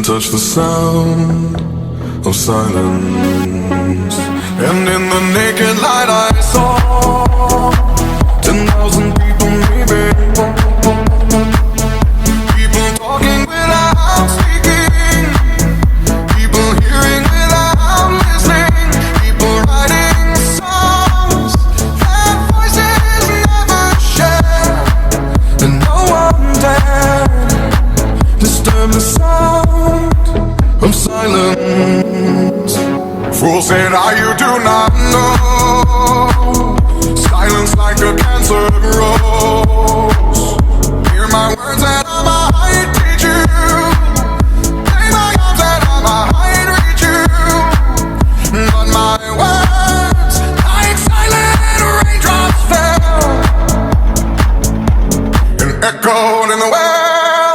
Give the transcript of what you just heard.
touch the sound of silence. And in the naked light I saw 10,000 people maybe. People talking without speaking. People hearing without listening. People writing songs that voices never share. And no one dared disturb the sound of silence. Fool said, you do not know. Silence like a cancer grows.